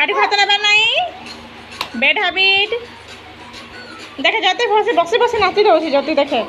पाटी भात ना नहीं बैड हैबिट देखे जाते बसे बसे बसे नाची दो जति देखे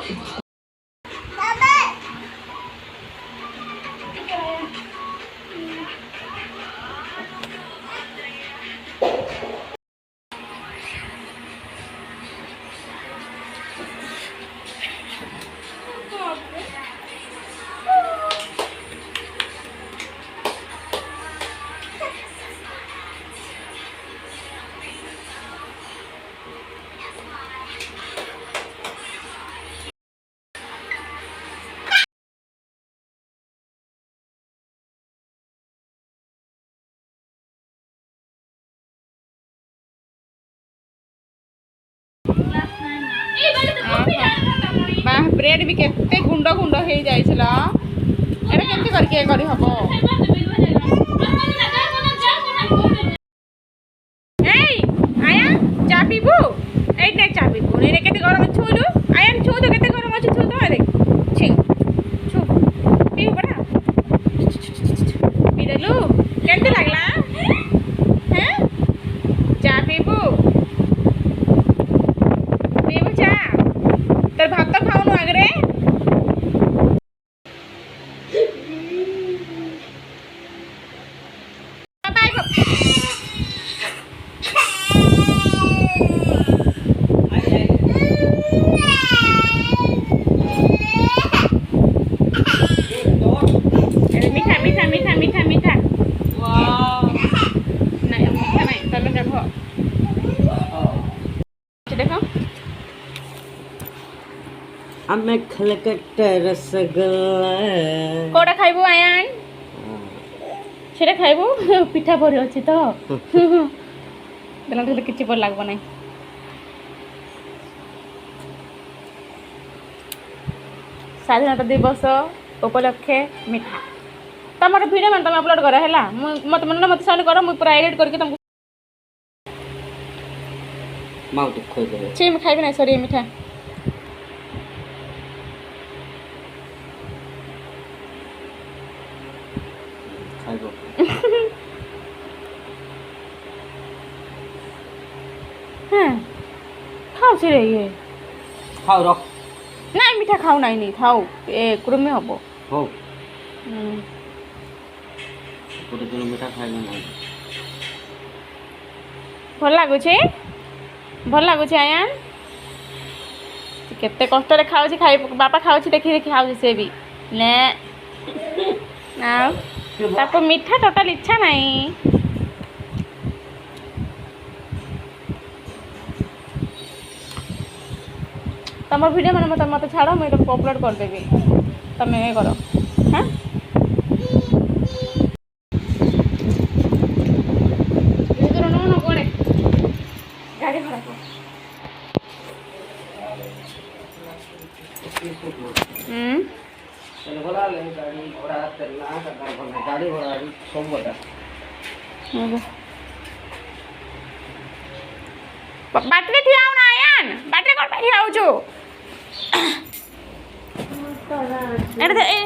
ब्रेड भी केते गुंड गुंड हो जाइछला एटा केते करके करी हबो एई आया चा पीबू एट ने चा पीबू ने केते गरम छुलु आया छु तो केते गरम अछि छु तो देख छी छु पी बड़ा पी देलु केते लागला हैं चा पीबू पीबू चा तर भात तो खाऊनु आगरे मीठा मीठा मीठा मीठा मीठा नहीं मीठा नहीं चलो देखो देखो आमे खलकट्टा रसगोल्ला कोड़ा खाइबो आयान सेटा खाइबो पिठा भरी अछि तो देला किछि पर लागबो नै स्वाधीनता दिवस उपलक्षे मिठा तमर वीडियो मन तुम अपलोड कर हैला मत मन मत सेंड करो मु पूरा एडिट करके तुमको माउट खोइ दे छी मैं खाइबे नै सॉरी मिठा खाइबो हां खाओ छी रे ये खाओ रख नहीं मीठा खाओ नहीं खाओ ए कुरमे हबो हो गोटे दिन मीठा खाइबे नै भल लागु छे आयान केते कष्ट रे खाउ छी खाइ बापा खाउ छी देखि देखि खाउ से भी ने ना ताको मीठा टोटल इच्छा नहीं तमर वीडियो मन मत मत छाड़ो मैं तो अपलोड कर देबी तमे ए करो हां इधर नो नो कोड़े गाड़ी भरा को चल भला ले गाड़ी घोड़ा चलना गाड़ी घोड़ा सब बता बाटरी ठियाउ ना आयान बाटरी कोन ठियाउ छु एटा ए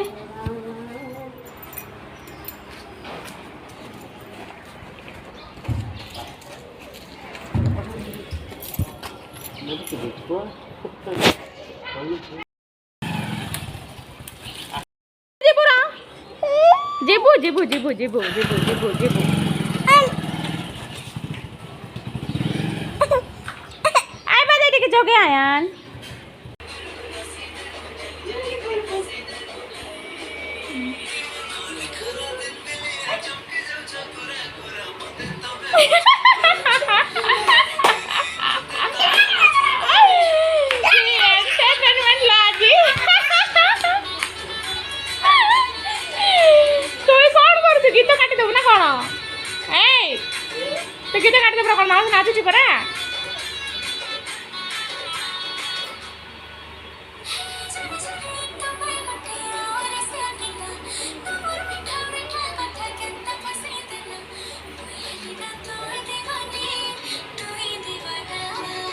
जेबू जेबू जेबू जेबू जेबू जेबू जेबू आय बाजे के जोगे आयान गीत काटी देबू ना कौन ए तो गीत काटी देबू कौन माउस नाचुची परा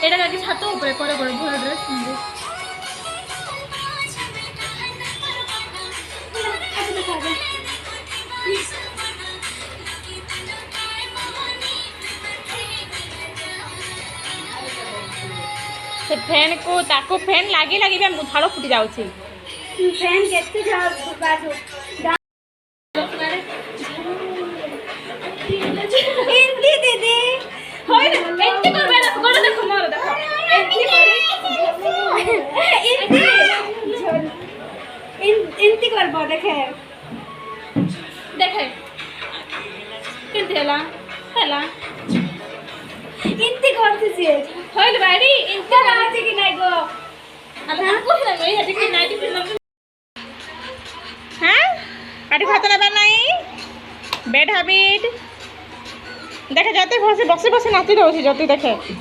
एटा जाके छात ऊपर करे बड़ भल ड्रेस पिंदे से फैन को ताको फैन लागी लागी भी झाड़ फुटी जाउछि फैन केते जाओ बाजू हिंदी दीदी होय ना एत्ते करबे ना गोड़ देखो मोर देखो एंती एंती करबो देखे देखे केते हला एंती करते से होइल बाड़ी इनका राजी की नहीं गो अब को ना गई है कि नाइटी फिल्म हां पाटी भात ना नहीं बैड हैबिट देखे जाते बसे बसे नाची दउछि जति देखे